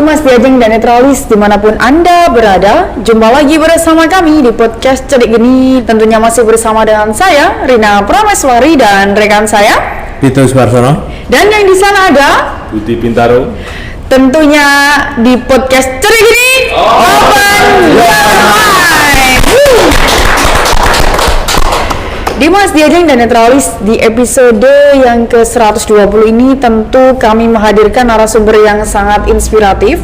Mas Diajeng dan Netralis dimanapun Anda berada. Jumpa lagi bersama kami di podcast Cedik Geni. Tentunya masih bersama dengan saya, Rina Prameswari, dan rekan saya Pito Suparsono. Dan yang di sana ada Budi Bintaro. Tentunya di podcast Cedik Geni Open di Mas Diajeng dan Netralis. Di episode yang ke-120 ini tentu kami menghadirkan narasumber yang sangat inspiratif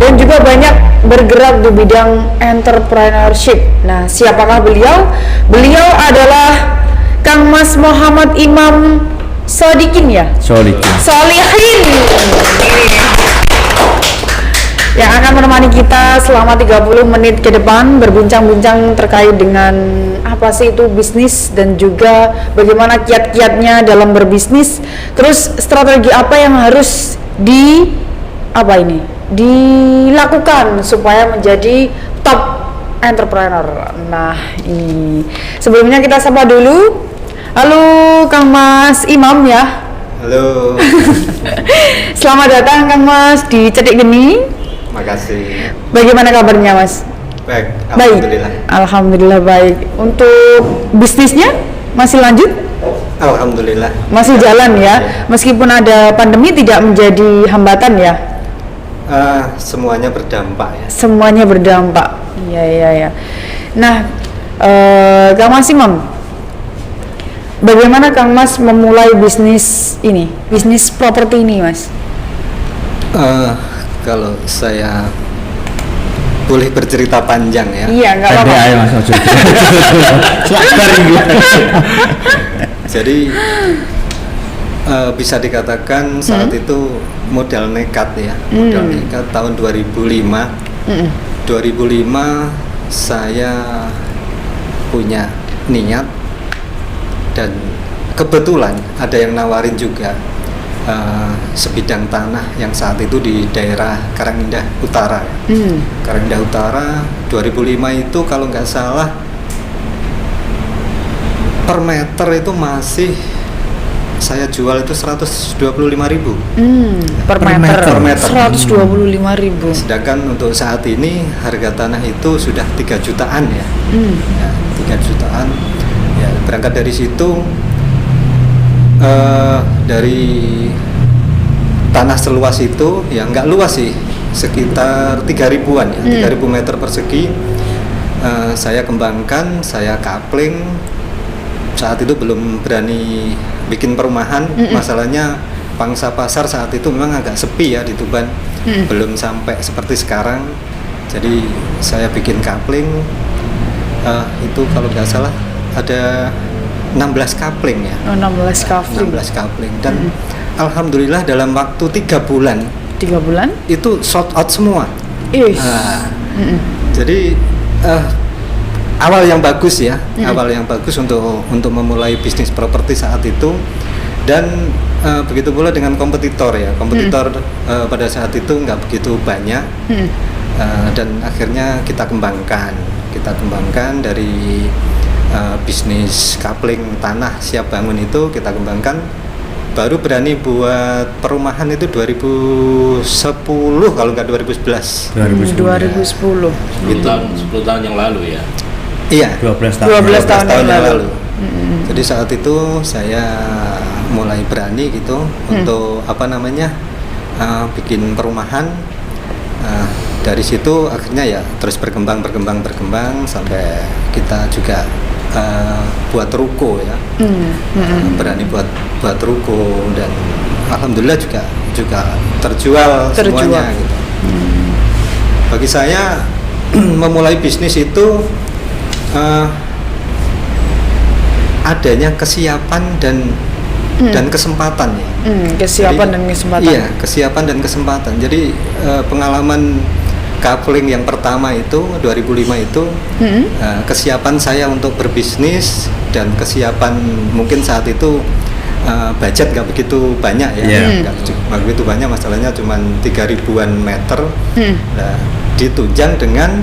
dan juga banyak bergerak di bidang entrepreneurship. Nah, siapakah beliau? Beliau adalah Kang Mas Muhammad Imam Sodikin ya? Solihin. Yang akan menemani kita selama 30 menit ke depan berbincang-bincang terkait dengan apa sih itu bisnis dan juga bagaimana kiat-kiatnya dalam berbisnis, terus strategi apa yang harus dilakukan supaya menjadi top entrepreneur. Nah, ini sebelumnya kita sapa dulu. Halo Kang Mas Imam ya. Halo. Selamat datang Kang Mas di Cedik Geni. Makasih. Bagaimana kabarnya Mas? Baik, alhamdulillah. Alhamdulillah baik. Untuk bisnisnya masih lanjut? Alhamdulillah. Masih jalan ya? Meskipun ada pandemi tidak menjadi hambatan ya? Semuanya berdampak ya. Semuanya berdampak. Iya. Nah, Kang Mas Imam, bagaimana Kang Mas memulai bisnis ini? Bisnis properti ini, Mas? Kalau saya boleh bercerita panjang ya. Iya, nggak apa-apa. Jadi bisa dikatakan saat itu modal nekat ya. Modal nekat tahun 2005. 2005 saya punya niat dan kebetulan ada yang nawarin juga sebidang tanah yang saat itu di daerah Karangindah Utara. Karangindah Utara 2005 itu kalau nggak salah per meter itu masih saya jual itu 125.000 per meter. 125.000. Sedangkan untuk saat ini harga tanah itu sudah 3 jutaan ya. 3 jutaan. Ya, berangkat dari situ dari tanah seluas itu ya nggak luas sih, sekitar 3.000-an ya, 3.000 meter persegi. Saya kembangkan, saya kapling. Saat itu belum berani bikin perumahan. Masalahnya pangsa pasar saat itu memang agak sepi ya di Tuban. Belum sampai seperti sekarang. Jadi saya bikin kapling. Itu kalau nggak salah ada 16 kapling ya. 16 kapling. 16 kapling dan alhamdulillah dalam waktu 3 bulan. 3 bulan? Itu sold out semua. Jadi awal yang bagus ya. Awal yang bagus untuk memulai bisnis properti saat itu. Dan begitu pula dengan kompetitor ya. Kompetitor pada saat itu nggak begitu banyak. Dan akhirnya kita kembangkan dari bisnis kapling tanah siap bangun itu kita kembangkan, baru berani buat perumahan itu 2010 kalau nggak 2011. 2010. 10 tahun yang lalu ya. Iya. 12 tahun yang lalu. Jadi saat itu saya mulai berani gitu untuk bikin perumahan. Dari situ akhirnya ya terus berkembang sampai kita juga buat ruko ya. Berani buat ruko dan alhamdulillah juga terjual semuanya gitu. Bagi saya memulai bisnis itu adanya kesiapan dan kesempatan ya. Kesiapan dan kesempatan. Iya, kesiapan dan kesempatan. Jadi pengalaman kapling yang pertama itu 2005 itu kesiapan saya untuk berbisnis dan kesiapan mungkin saat itu budget nggak begitu banyak ya, nggak begitu banyak, masalahnya cuma 3.000-an meter. Nah, ditunjang dengan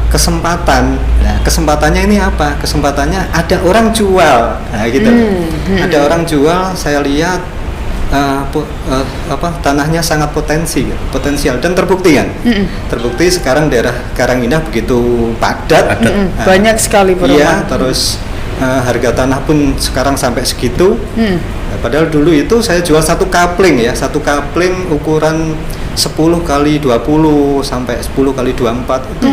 kesempatan. Nah, kesempatannya ini apa? Kesempatannya ada orang jual, nah gitu. Ada orang jual, saya lihat tanahnya sangat potensial dan terbukti kan. Terbukti sekarang daerah Karangindah begitu padat. Banyak sekali Iya, perumahan. terus harga tanah pun sekarang sampai segitu. Padahal dulu itu saya jual satu kapling ukuran 10 kali 20 sampai 10 kali 24 itu.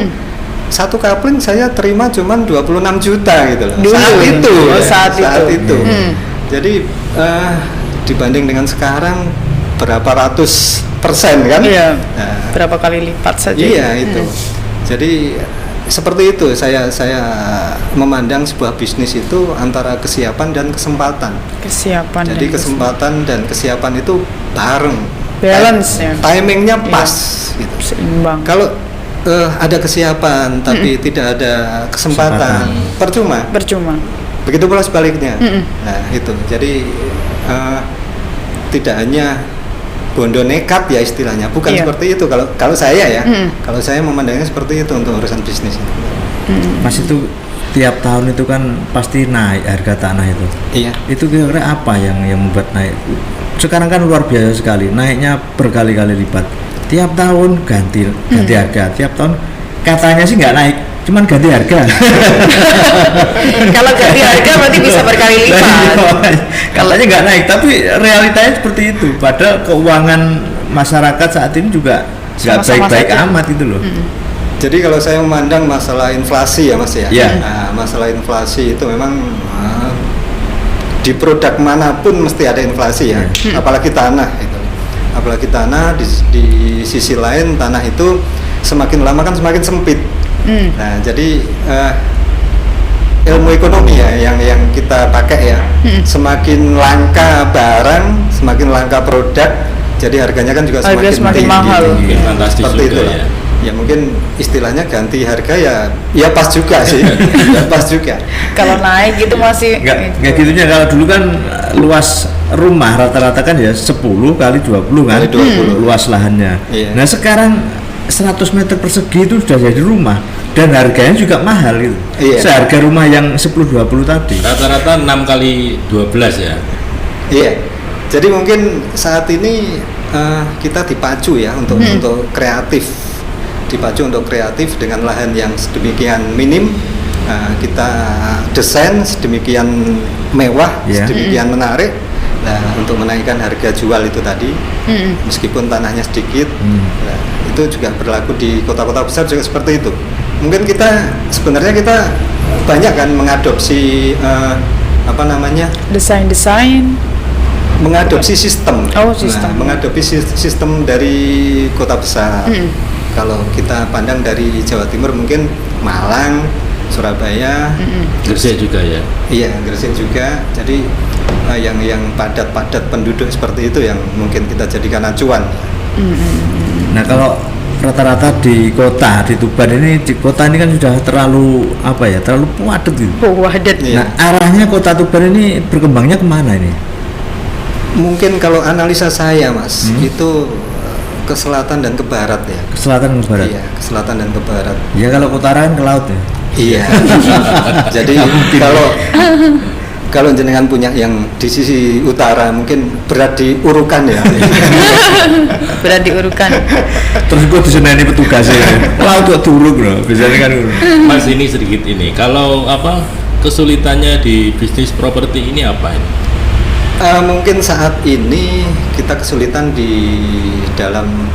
Satu kapling saya terima cuman 26 juta gitu loh. Dulu. Saat itu. Jadi dibanding dengan sekarang berapa ratus persen kan? Iya. Nah, Berapa kali lipat saja. iya itu. Jadi seperti itu saya memandang sebuah bisnis itu antara kesiapan dan kesempatan. Kesiapan. Jadi dan kesempatan dan kesiapan itu bareng. Balance ya. Timingnya pas gitu. Seimbang. Kalau ada kesiapan tapi tidak ada kesempatan, percuma. Begitu pula sebaliknya. Nah itu. Jadi tidak hanya bondo nekat ya istilahnya, bukan Iya. seperti itu. Kalau saya ya, kalau saya memandangnya seperti itu untuk urusan bisnis. Mas itu tiap tahun itu kan pasti naik harga tanah itu. Iya. Itu kira-kira apa yang membuat naik? Sekarang kan luar biasa sekali, naiknya berkali-kali lipat. Tiap tahun ganti harga, tiap tahun katanya sih nggak naik, cuman ganti harga. Kalau ganti harga berarti bisa berkali lipat. Katanya nggak naik, tapi realitanya seperti itu. Padahal keuangan masyarakat saat ini juga nggak Sama-sama baik-baik saja. amat itu loh. Jadi kalau saya memandang masalah inflasi ya Mas ya. Iya. Nah, masalah inflasi itu memang di produk manapun mesti ada inflasi ya. Apalagi tanah itu. Apalagi tanah di sisi lain tanah itu semakin lama kan semakin sempit. Nah, jadi ilmu ekonomi ya yang kita pakai ya. Semakin langka barang, semakin langka produk, jadi harganya kan juga Harga semakin semakin tinggi. mahal. Mungkin fantastis Seperti juga itu ya. Ya mungkin istilahnya ganti harga ya pas juga sih. Ya pas juga. Kalau naik itu masih Nggak gitunya, kalau dulu kan luas rumah rata-rata kan ya 10 kali 20 kan Kali 20. luas lahannya. Iya. Nah sekarang 100 meter persegi itu sudah jadi rumah dan harganya juga mahal gitu. Iya. Seharga rumah yang 10-20 tadi. Rata-rata 6 kali 12 ya. Iya. Jadi mungkin saat ini kita dipacu ya untuk kreatif. Dipacu untuk kreatif dengan lahan yang sedemikian minim. Kita desain sedemikian mewah, Iya. sedemikian menarik. Nah, untuk menaikkan harga jual itu tadi, meskipun tanahnya sedikit, nah, itu juga berlaku di kota-kota besar juga seperti itu. Mungkin sebenarnya kita banyak kan mengadopsi desain mengadopsi sistem. Oh, sistem. Nah, mengadopsi sistem dari kota besar. Kalau kita pandang dari Jawa Timur mungkin Malang, Surabaya, Gresik juga ya. iya Gresik juga. Jadi yang padat penduduk seperti itu yang mungkin kita jadikan acuan. Nah kalau rata-rata di kota di Tuban ini, di kota ini kan sudah terlalu terlalu padat gitu. padat. Iya. Nah arahnya kota Tuban ini berkembangnya kemana ini? Mungkin kalau analisa saya Mas, itu ke selatan dan ke barat ya. Ke selatan ke barat? Iya, ke selatan dan ke barat. Ya kalau ke utara kan ke laut ya. Iya. Jadi kalau jenengan punya yang di sisi utara mungkin berat diurukan ya. Berat diurukan. Terus gue diseneni petugasnya. Laut kok turun loh, biasanya kan. Mas ini sedikit ini. Kalau kesulitannya di bisnis properti ini apa ini? Mungkin saat ini kita kesulitan di dalam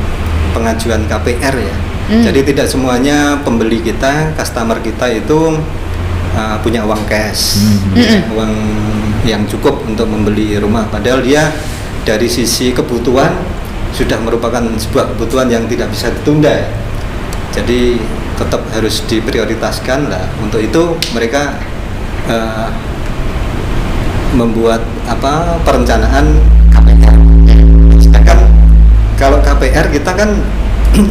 pengajuan KPR ya. Jadi tidak semuanya pembeli kita, customer kita itu punya uang cash, uang yang cukup untuk membeli rumah. Padahal dia dari sisi kebutuhan sudah merupakan sebuah kebutuhan yang tidak bisa ditunda. Ya. Jadi tetap harus diprioritaskan lah. Untuk itu mereka membuat perencanaan KPR. Sedangkan kalau KPR kita kan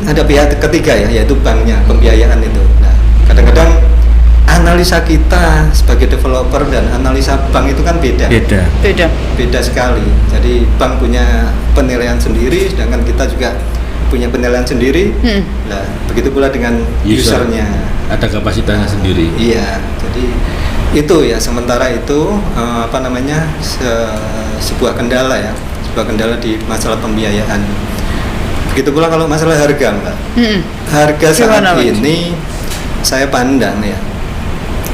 ada pihak ketiga ya, yaitu banknya, pembiayaan itu. Nah, kadang-kadang analisa kita sebagai developer dan analisa bank itu kan beda. Beda sekali. Jadi bank punya penilaian sendiri, sedangkan kita juga punya penilaian sendiri. Nah, begitu pula dengan usernya. Ada kapasitasnya sendiri. Iya. Jadi itu ya, sementara itu sebuah kendala ya, sebuah kendala di masalah pembiayaan. Begitu pula kalau masalah harga, Mbak. Harga saat Gimana, Mas? ini saya pandang ya.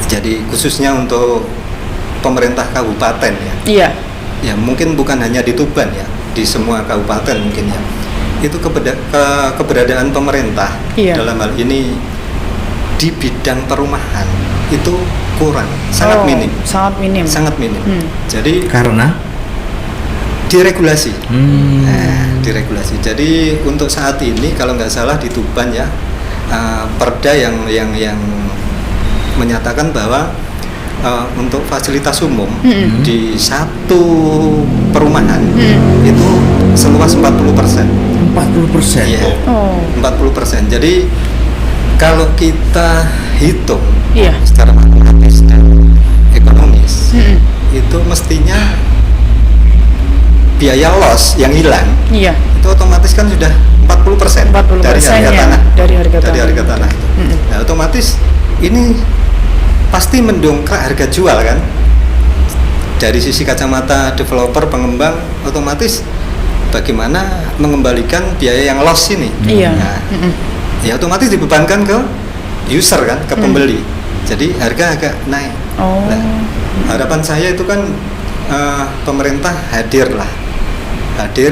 Jadi khususnya untuk pemerintah kabupaten ya. Iya. Ya mungkin bukan hanya di Tuban ya, di semua kabupaten mungkin ya. Itu keberadaan pemerintah Iya. dalam hal ini di bidang perumahan itu kurang, sangat Oh, minim. Sangat minim. Sangat minim. Jadi Karena diregulasi. Nah, diregulasi. Jadi untuk saat ini kalau nggak salah di Tuban ya, perda yang menyatakan bahwa untuk fasilitas umum di satu perumahan itu seluas 40%. 40%. Iya. Oh. 40%. Jadi kalau kita hitung Iya. secara matematis dan ekonomis, itu mestinya biaya loss yang hilang Iya. itu otomatis kan sudah 40%, 40% dari harga ya, tanah. dari harga tanah. harga tanah itu. Nah, otomatis ini pasti mendongkrak harga jual kan. Dari sisi kacamata developer pengembang, otomatis bagaimana mengembalikan biaya yang loss ini. Iya. Nah, ya otomatis dibebankan ke user kan, ke pembeli. Jadi harga agak naik. Oh. Nah, harapan saya itu kan pemerintah hadir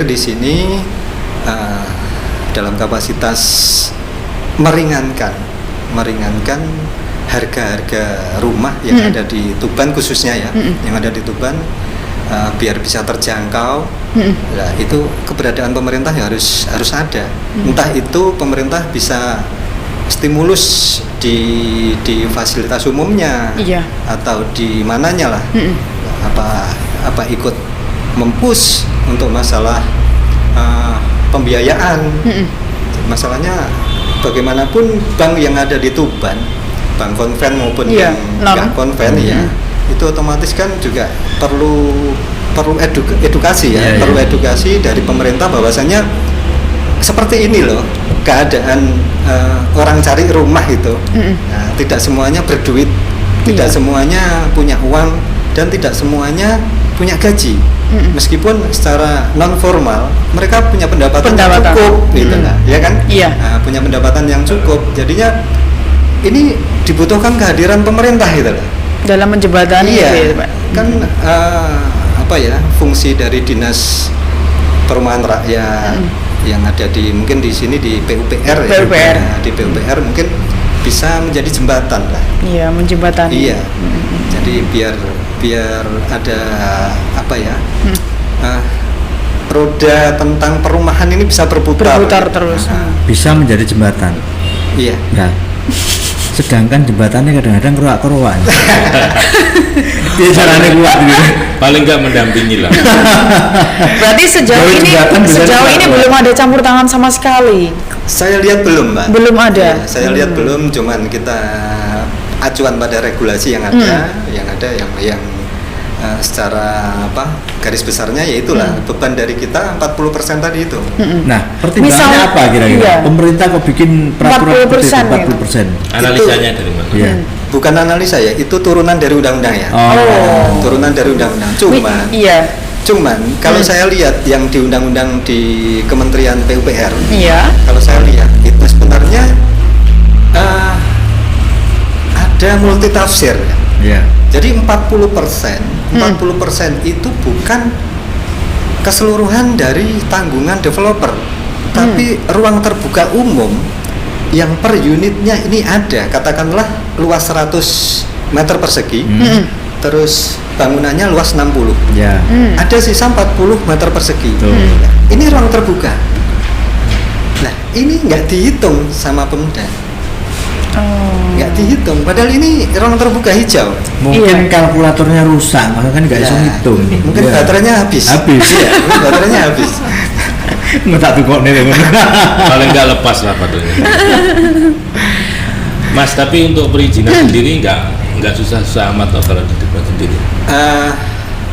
di sini dalam kapasitas meringankan harga-harga rumah yang ada di Tuban khususnya ya, yang ada di Tuban biar bisa terjangkau. Nah, itu keberadaan pemerintah ya harus ada. Entah itu pemerintah bisa stimulus di fasilitas umumnya, Iya. atau di mananya lah, apa ikut mempush untuk masalah pembiayaan. Masalahnya bagaimanapun bank yang ada di Tuban, bank konven maupun Iya, yang non. nggak konven ya, itu otomatis kan juga perlu edukasi ya, Iya, perlu iya. edukasi dari pemerintah bahwasanya seperti ini loh keadaan orang cari rumah itu. Nah, tidak semuanya berduit, tidak Iya. semuanya punya uang, dan tidak semuanya punya gaji. Meskipun secara non formal mereka punya pendapatan yang Pendapatan. cukup, gitu lah, ya kan? Iya. Nah, punya pendapatan yang cukup. Jadinya ini dibutuhkan kehadiran pemerintah gitu lah. Dalam menjembatani Iya, gitu ya, Pak. kan apa ya, fungsi dari dinas perumahan rakyat yang ada di mungkin di sini di PUPR ya. PUPR. Nah, di PUPR mungkin bisa menjadi jembatan lah. Iya, menjembatani. Iya. Jadi biar ada apa ya, roda tentang perumahan ini bisa berputar. Berputar terus. Bisa menjadi jembatan. Iya. Nah, sedangkan jembatannya kadang-kadang keruak-keruak. Dia caranya kuat gitu. Paling nggak mendampingi lah. Berarti sejauh Dari ini jembatan bisa ini keluar. belum ada campur tangan sama sekali. Saya lihat belum, Mbak. Belum ada. Ya, saya lihat belum, cuman kita acuan pada regulasi yang ada, yang secara apa garis besarnya yaitulah beban dari kita 40% tadi itu. Nah, pertimbangannya Misal- apa kira-kira? iya. Pemerintah kok bikin peraturan 40% seperti itu, ya? 40%. Analisanya dari mana? Iya. Bukan analisa ya, itu turunan dari undang-undang ya. Oh. Turunan dari undang-undang. Iya. Cuman kalau saya lihat yang di undang-undang di Kementerian PUPR, Iya. kalau saya lihat itu sebenarnya ada multi tafsir. Iya. Jadi 40% itu bukan keseluruhan dari tanggungan developer, tapi ruang terbuka umum yang per unitnya ini ada, katakanlah luas 100 meter persegi, terus bangunannya luas 60, Ya. ada sisa 40 meter persegi. Betul. Ini ruang terbuka. Nah, ini nggak dihitung sama Pemda, Oh. nggak dihitung. Padahal ini ruang terbuka hijau. Mungkin Iya. kalkulatornya rusak, makanya kan nggak bisa Ya, ngitung nih. mungkin Iya. baterainya habis. Habis. Iya, mungkin baterainya habis. Nggak tak tukok nih. Paling nggak lepas lah baterainya. Mas, tapi untuk perizinan sendiri nggak susah-susah amat loh kalau di Tuban sendiri.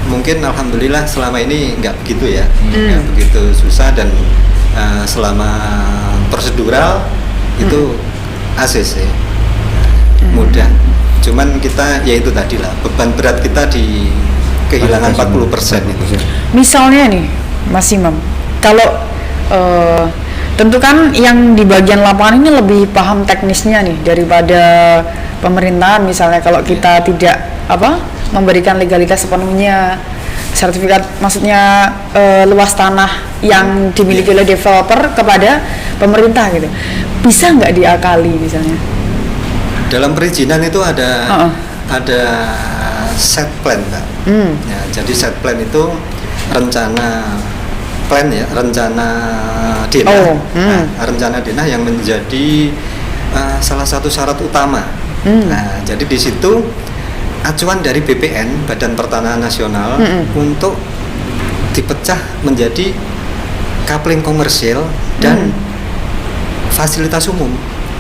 Mungkin alhamdulillah selama ini nggak begitu ya, nggak begitu susah, dan selama prosedural itu ACC mudah. Cuman kita ya itu tadi lah, beban berat kita di kehilangan 40% itu. Misalnya nih, Mas Imam, kalau tentu kan yang di bagian lapangan ini lebih paham teknisnya nih daripada pemerintahan. Misalnya kalau kita tidak memberikan legalitas sepenuhnya, sertifikat maksudnya luas tanah yang dimiliki oleh developer kepada pemerintah gitu, bisa nggak diakali misalnya? Dalam perizinan itu ada set plan, Mbak. Ya, jadi set plan itu rencana denah. Rencana denah yang menjadi salah satu syarat utama. Nah, jadi di situ acuan dari BPN, Badan Pertanahan Nasional, untuk dipecah menjadi coupling komersial dan fasilitas umum.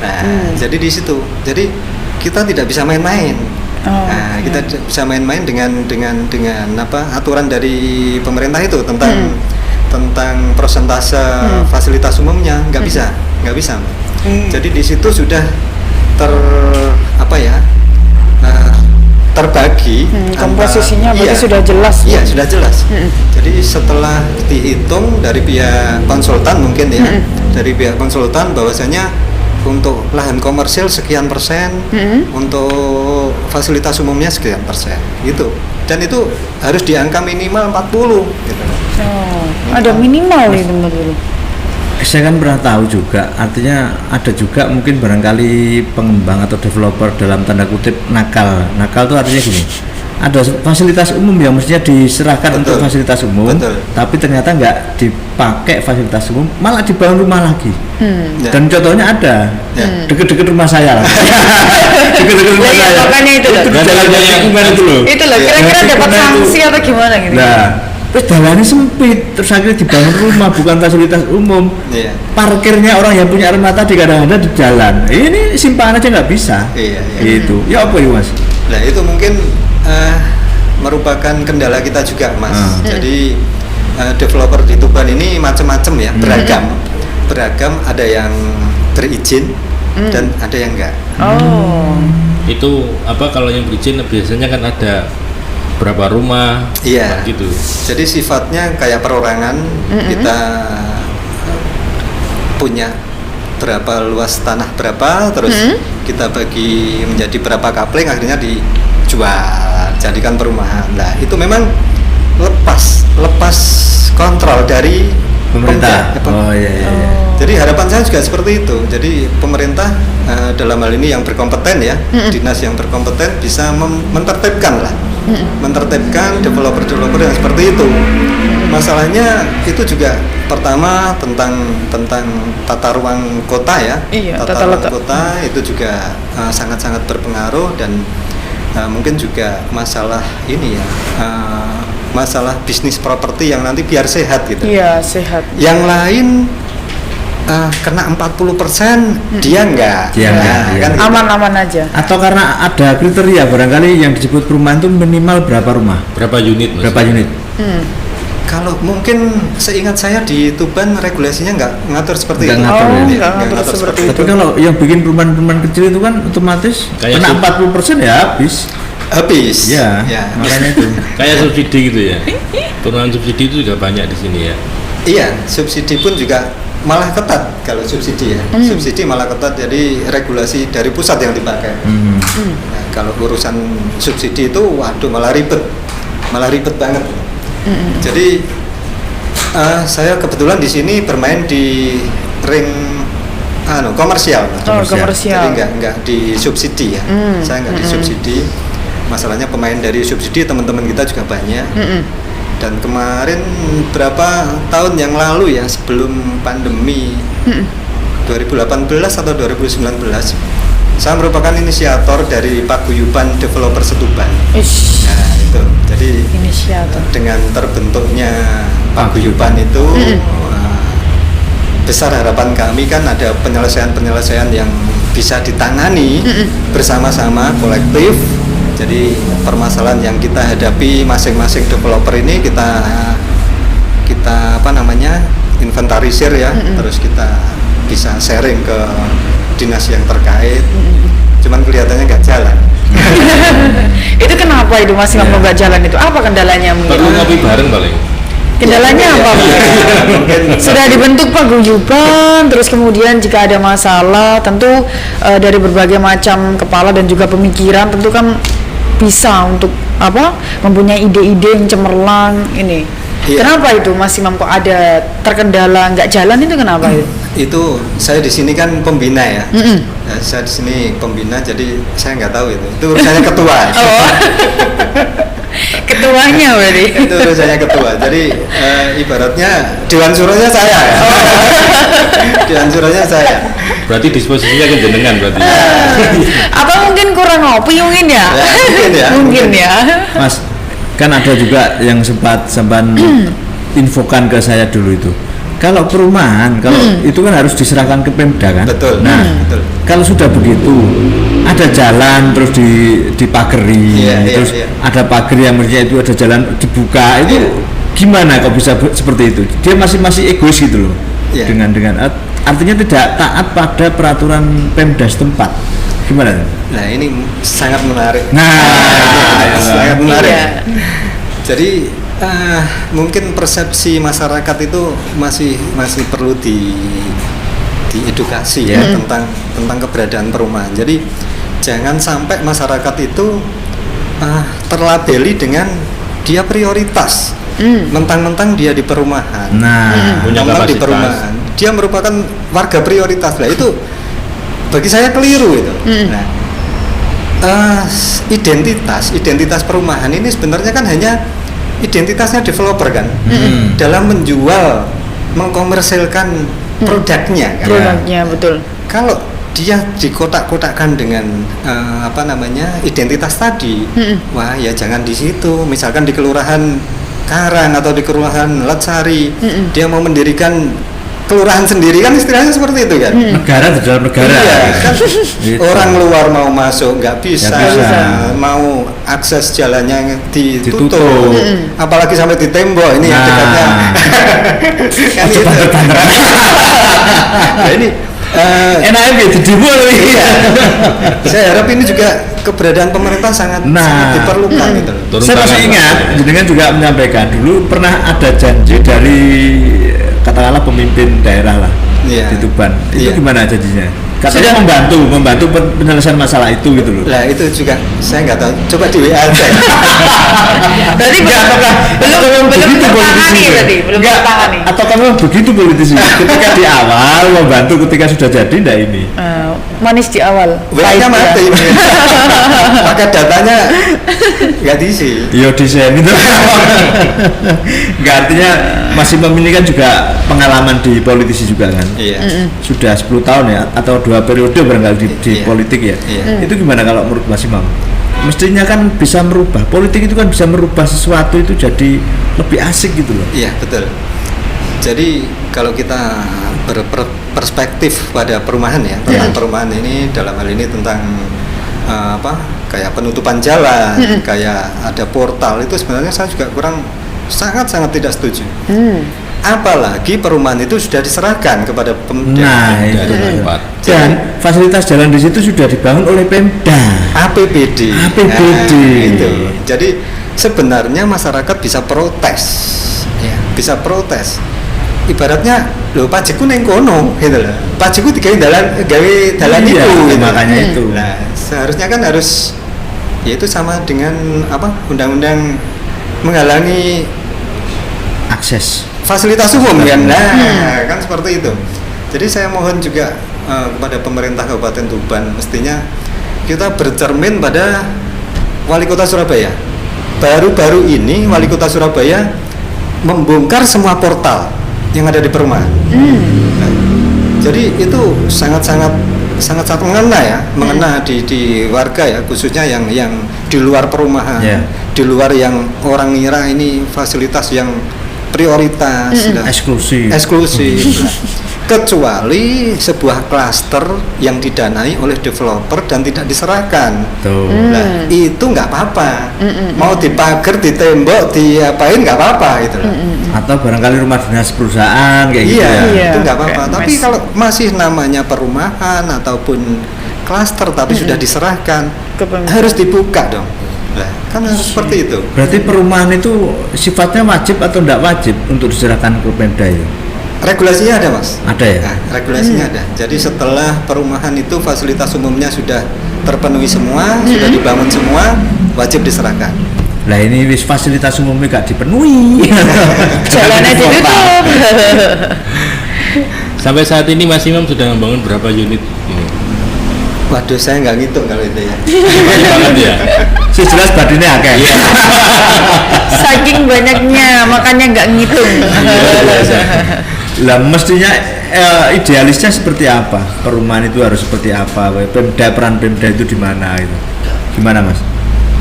Nah, jadi di situ. Jadi kita tidak bisa main-main. Kita tidak bisa main-main dengan aturan dari pemerintah itu tentang persentase fasilitas umumnya, nggak bisa. Jadi di situ sudah terbagi komposisinya berarti sudah jelas. Iya, sudah jelas. Jadi setelah dihitung dari pihak konsultan mungkin ya, dari pihak konsultan bahwasanya untuk lahan komersil sekian persen, untuk fasilitas umumnya sekian persen, gitu. Dan itu harus di angka minimal 40 gitu. Ada minimal itu dulu. Saya kan pernah tahu juga, artinya ada juga mungkin barangkali pengembang atau developer dalam tanda kutip nakal itu artinya gini, ada fasilitas umum yang mestinya diserahkan untuk fasilitas umum, tapi ternyata nggak dipakai fasilitas umum, malah dibangun rumah lagi. Dan contohnya ada deket-deket rumah saya lah. Deket-deket rumah saya. Makanya itu loh. Itu loh, kira-kira dapat sanksi atau gimana gitu? Nah, terus jalannya sempit, terus akhirnya dibangun rumah bukan fasilitas umum. Parkirnya orang yang punya armata kadang-kadang di jalan. Ini simpangan aja nggak bisa. Gitu. Ya apa ya Mas? Nah itu mungkin merupakan kendala kita juga, Mas. Jadi developer di Tuban ini macam-macam ya, beragam. Ada yang berizin dan ada yang enggak. Itu kalau yang berizin biasanya kan ada berapa rumah, gitu. Jadi sifatnya kayak perorangan, kita punya berapa luas tanah berapa, terus kita bagi menjadi berapa coupling, akhirnya dijual, jadikan perumahan. Nah itu memang lepas kontrol dari pemerintah. Jadi harapan saya juga seperti itu. Jadi pemerintah dalam hal ini yang berkompeten ya, dinas yang berkompeten bisa menertibkan developer yang seperti itu. Masalahnya itu juga pertama tentang tata ruang kota ya. Tata ruang kota itu juga sangat-sangat berpengaruh, dan mungkin juga masalah ini ya, masalah bisnis properti yang nanti biar sehat gitu. Iya, sehat. Yang lain kena 40%, dia enggak. Kan aman-aman aja. Atau karena ada kriteria barangkali yang disebut perumahan itu minimal berapa rumah? Berapa unit? Kalau mungkin seingat saya di Tuban regulasinya nggak ngatur seperti itu. Nggak ngatur seperti itu. Tapi kalau yang bikin perumahan-perumahan kecil itu kan otomatis kena 40% ya habis. Ya. Makanya itu. Kayak subsidi gitu ya. Perumahan subsidi itu juga banyak di sini ya. Iya, subsidi pun juga malah ketat kalau subsidi ya. Subsidi malah ketat, jadi regulasi dari pusat yang dipakai. Nah, kalau urusan subsidi itu waduh malah ribet banget. Jadi saya kebetulan di sini bermain di ring komersial. Jadi nggak di subsidi ya. Saya nggak di subsidi. Masalahnya pemain dari subsidi teman-teman kita juga banyak. Dan kemarin berapa tahun yang lalu ya, sebelum pandemi 2018 atau 2019, saya merupakan inisiator dari Paguyuban Developer Setuban. Nah itu, jadi inisiator. Dengan terbentuknya Paguyuban itu besar harapan kami kan ada penyelesaian yang bisa ditangani bersama-sama, kolektif. Jadi permasalahan yang kita hadapi masing-masing developer ini kita inventarisir ya, terus kita bisa sharing ke dinas yang terkait. Cuman kelihatannya nggak jalan. Itu kenapa itu masih nggak jalan itu? Apa kendalanya? Perlu ngopi bareng paling. Kendalanya Ya, apa, Pak? mungkin Sudah dibentuk paguyuban, terus kemudian jika ada masalah, tentu dari berbagai macam kepala dan juga pemikiran, tentu kan bisa untuk mempunyai ide-ide yang cemerlang ini. Iya. Kenapa itu Mas Imam kok ada terkendala nggak jalan itu kenapa itu? itu saya di sini kan pembina ya. Mm-mm. Ya, saya di sini pembina, jadi saya nggak tahu itu. Itu urusannya ketua. Oh. Ketuanya berarti. Itu urusannya ketua. Jadi ibaratnya dewan suruhnya saya. Ya. Dewan suruhnya saya. Berarti disposisinya ke jenengan berarti. Apa mungkin kurang ngopi mungkin ya? Ya, mungkin ya, Mungkin mungkin. ya. Mas, kan ada juga yang sempat infokan ke saya dulu itu. Kalau perumahan, itu kan harus diserahkan ke Pemda kan? Betul. Nah, Betul. kalau sudah begitu, ada jalan terus dipageri, Iya, iya, terus iya. ada pagar yang maksudnya itu ada jalan dibuka, itu Iya. gimana kok bisa seperti itu? Dia masih egois gitu loh. Iya. Dengan artinya tidak taat pada peraturan Pemda setempat. Gimana? Nah, ini sangat menarik. Nah, sangat menarik. Iya. Jadi mungkin persepsi masyarakat itu masih perlu diedukasi ya tentang keberadaan perumahan. Jadi jangan sampai masyarakat itu terlabeli dengan dia prioritas. Mentang-mentang dia di perumahan. Nah, punya Mentang di kapasitas. perumahan, dia merupakan warga prioritas lah. Itu bagi saya keliru itu. Nah, identitas perumahan ini sebenarnya kan hanya identitasnya developer kan, dalam menjual, mengkomersilkan produknya kan. Produknya betul. Kalau dia dikotak-kotakkan dengan identitas tadi, wah ya jangan di situ. Misalkan di Kelurahan Karang atau di Kelurahan Latsari, dia mau mendirikan kelurahan sendiri kan istilahnya seperti itu kan. negara di dalam negara. Iya, kan Gitu. orang luar mau masuk nggak bisa, Nggak bisa. mau akses jalannya ditutup, Ditutup. apalagi sampai di tembok ini yang Nah. dekatnya. Kan itu. Nah, ini Enaknya gitu demo iya. Saya harap ini juga keberadaan pemerintah sangat Nah. diperlukan gitu loh. Turun Saya masih tangan, ingat, Pak. jenengan juga menyampaikan dulu pernah ada janji dari katakanlah pemimpin daerah lah Iya. di Tuban. Itu Iya. gimana janjinya? Katanya membantu penyelesaian masalah itu gitu loh. Lah itu juga saya nggak tahu. Coba di WA aja. Berarti belum tertangani berarti, belum tertangani. Atau kamu begitu politisi ketika di awal membantu, ketika sudah jadi ndak ini? Manis di awal. WA-nya Pahit ya. mati. Maka datanya nggak diisi. Yo desain itu. Nggak, artinya masih ini kan juga pengalaman di politisi juga kan. Iya. Sudah 10 tahun ya atau 2 periode barangkali di Iya. politik ya. Iya. Itu gimana kalau menurut Mas Imam? Mestinya kan bisa merubah. Politik itu kan bisa merubah sesuatu itu jadi lebih asik gitu loh. Iya, betul. Jadi kalau kita berperspektif pada perumahan ya, tentang perumahan ini dalam hal ini tentang kayak penutupan jalan, kayak ada portal, itu sebenarnya saya juga sangat tidak setuju. Apalagi perumahan itu sudah diserahkan kepada Pemda. Nah, Dari itu. tempat. Dan fasilitas jalan di situ sudah dibangun oleh Pemda. APBD. APBD. Nah, itu. Jadi sebenarnya masyarakat bisa protes, ya, bisa protes. Ibaratnya, loh pajakku neng kono, gitu loh. Pajakku gawe dalan Iya, itu, gitu. makanya itu. Nah, seharusnya kan harus, yaitu sama dengan undang-undang menghalangi Akses. fasilitas umum kan. Nah, kan seperti itu. Jadi saya mohon juga kepada pemerintah Kabupaten Tuban, mestinya kita bercermin pada Wali Kota Surabaya. Baru-baru ini Wali Kota Surabaya membongkar semua portal yang ada di perumahan. Nah, jadi itu sangat mengena ya, mengena di warga ya, khususnya yang di luar perumahan, Yeah. di luar yang orang ngira ini fasilitas yang prioritas, nah, eksklusif. Nah, kecuali sebuah klaster yang didanai oleh developer dan tidak diserahkan. Tuh. Nah, itu nggak apa-apa. Mau dipagar, ditembok, diapain nggak apa-apa gitu loh. Atau barangkali rumah dinas perusahaan kayak gitu Iya, ya. Iya, itu nggak apa-apa. kayak Tapi kalau masih namanya perumahan ataupun klaster tapi sudah diserahkan, Ke Pemda. harus dibuka dong. Nah, Kan harus seperti itu. Berarti perumahan itu sifatnya wajib atau tidak wajib untuk diserahkan ke Pemda itu? Regulasinya ada, Mas. Ada ya? Nah, regulasinya ada. Jadi setelah perumahan itu fasilitas umumnya sudah terpenuhi semua, sudah dibangun semua, wajib diserahkan. Lah ini wis fasilitas umumnya gak dipenuhi. Jalannya ditutup. Sampai saat ini Mas Imam sudah membangun berapa unit ini? Waduh, saya nggak ngitung kalau itu ya. Banyak banget ya. Sejelas badannya akeh. Saking banyaknya, makanya nggak ngitung. Lah mestinya idealisnya seperti apa? Perumahan itu harus seperti apa? Peran Pemda itu di mana itu? Gimana, Mas?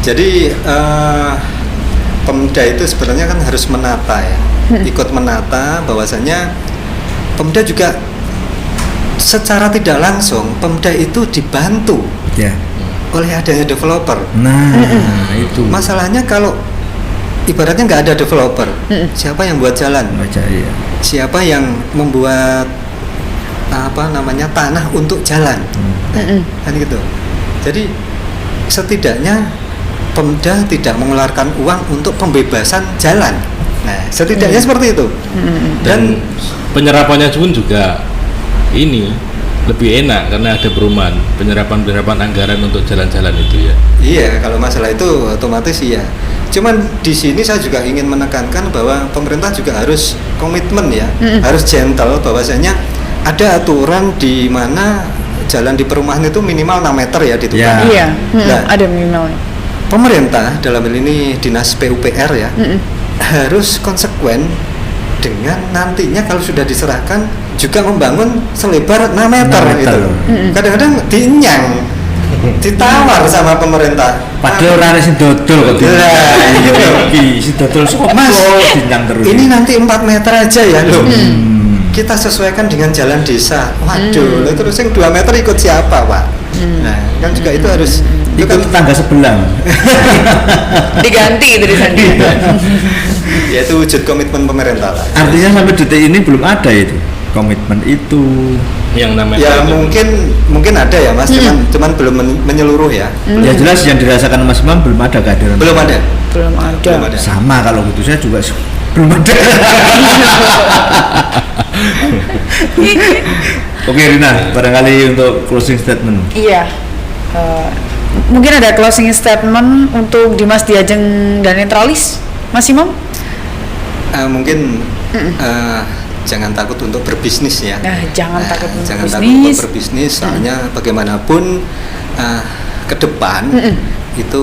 Jadi Pemda itu sebenarnya kan harus menata ya, ikut menata bahwasanya Pemda juga secara tidak langsung Pemda itu dibantu Ya. oleh adanya developer. Nah, itu. Masalahnya kalau ibaratnya nggak ada developer, siapa yang buat jalan? Baca ya. Siapa yang membuat tanah untuk jalan? Kan gitu. Jadi setidaknya Pemda tidak mengeluarkan uang untuk pembebasan jalan. Nah, setidaknya seperti itu. Dan penyerapannya pun juga ini lebih enak karena ada perumahan, penyerapan anggaran untuk jalan-jalan itu ya. Iya, kalau masalah itu otomatis iya. Cuman di sini saya juga ingin menekankan bahwa pemerintah juga harus komitmen ya, harus gentle bahwasanya ada aturan di mana jalan di perumahan itu minimal 6 meter ya ditentukan. Ya. Iya, Nah, ada minimalnya. pemerintah dalam hal ini dinas PUPR ya harus konsekuen dengan nantinya kalau sudah diserahkan juga membangun selebar 6 meter, 6 meter. gitu. Kadang-kadang dinyang, ditawar sama pemerintah. Padahal orang sing dodol kok. Lah, iya. Si dodol sopo Mas, dinyang terus. ini nanti 4 meter aja ya loh. Kita sesuaikan dengan jalan desa. Waduh, lah terus yang 2 meter ikut siapa, Pak? Nah, kan juga itu harus itu ikut kan tetangga sebelah. Diganti tulisannya. ya itu wujud komitmen pemerintah lah. Artinya sampai detik ini belum ada itu komitmen itu. Yang namanya Ya itu. mungkin ada ya Mas, cuman belum menyeluruh ya. Ya jelas yang dirasakan Mas Imam belum ada kehadiran. Belum ada. Belum ada. Belum ada. Sama kalau gitu saya juga belum ada. Oke Rina, barangkali untuk closing statement. Iya. Mungkin ada closing statement untuk Dimas Diajeng dan Netralis, Mas Imam? Mungkin jangan takut untuk berbisnis ya. Nah, jangan takut untuk jangan bisnis. takut untuk berbisnis, soalnya bagaimanapun ke depan itu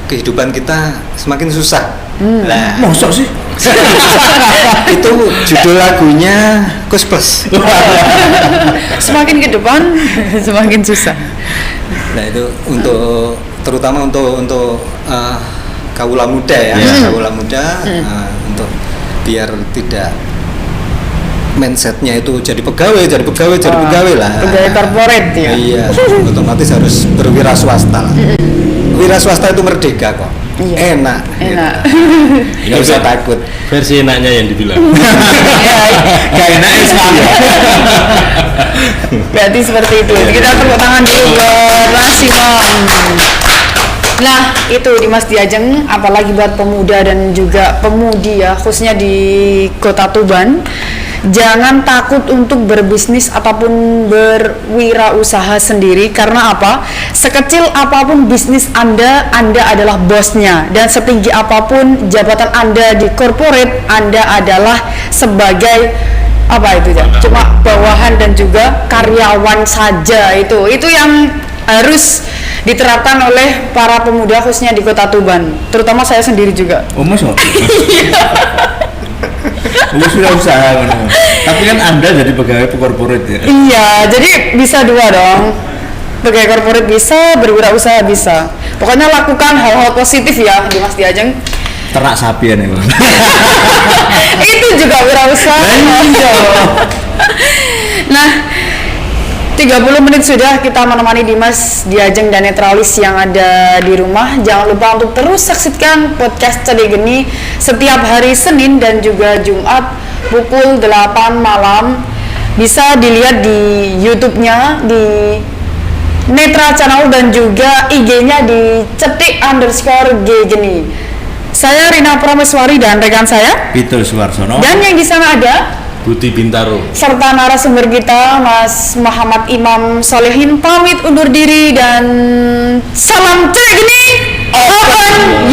kehidupan kita semakin susah. Lah, Mosok sih? itu judul lagunya Kus Plus. Semakin ke depan, semakin susah. Nah itu untuk terutama untuk kaula muda ya, kaula muda untuk biar tidak mindsetnya itu jadi pegawai lah. Pegawai korporat ya. Iya, otomatis harus berwira swasta lah. Wira swasta itu merdeka kok. Iya. Enak. Enak. Nggak usah takut. Versi enaknya yang dibilang. Gak enak sekali. Berarti seperti itu. Kita tepuk tangan dulu buat Mas Imam. Nah, itu Dimas Diajeng, apalagi buat pemuda dan juga pemudi ya, khususnya di Kota Tuban. Jangan takut untuk berbisnis ataupun berwirausaha sendiri, karena apa? Sekecil apapun bisnis Anda adalah bosnya, dan setinggi apapun jabatan Anda di corporate, Anda adalah sebagai apa itu ya? Cuma bawahan dan juga karyawan saja. Itu yang harus diterapkan oleh para pemuda khususnya di Kota Tuban, terutama saya sendiri juga. Oh mosok? Lu sudah usaha kan? Tapi kan Anda jadi pegawai korporat ya? Iya, jadi bisa dua dong. Pegawai korporat bisa, berwirausaha bisa. Pokoknya lakukan hal-hal positif ya, Dimas Diajeng. Ternak sapi ya nih. Itu juga wirausaha. Nah, 30 menit sudah kita menemani Dimas Diajeng dan Netralis yang ada di rumah. Jangan lupa untuk terus saksikan podcast Cedek Geni setiap hari Senin dan juga Jumat pukul 8 malam. Bisa dilihat di YouTube-nya di Netra Channel dan juga IG-nya di cetik_g_geni. Saya Rina Prameswari dan rekan saya, Peter Suwarsono. dan yang di sana ada Budi Bintaro. serta narasumber kita Mas Muhammad Imam Solehin pamit undur diri dan salam cetik geni open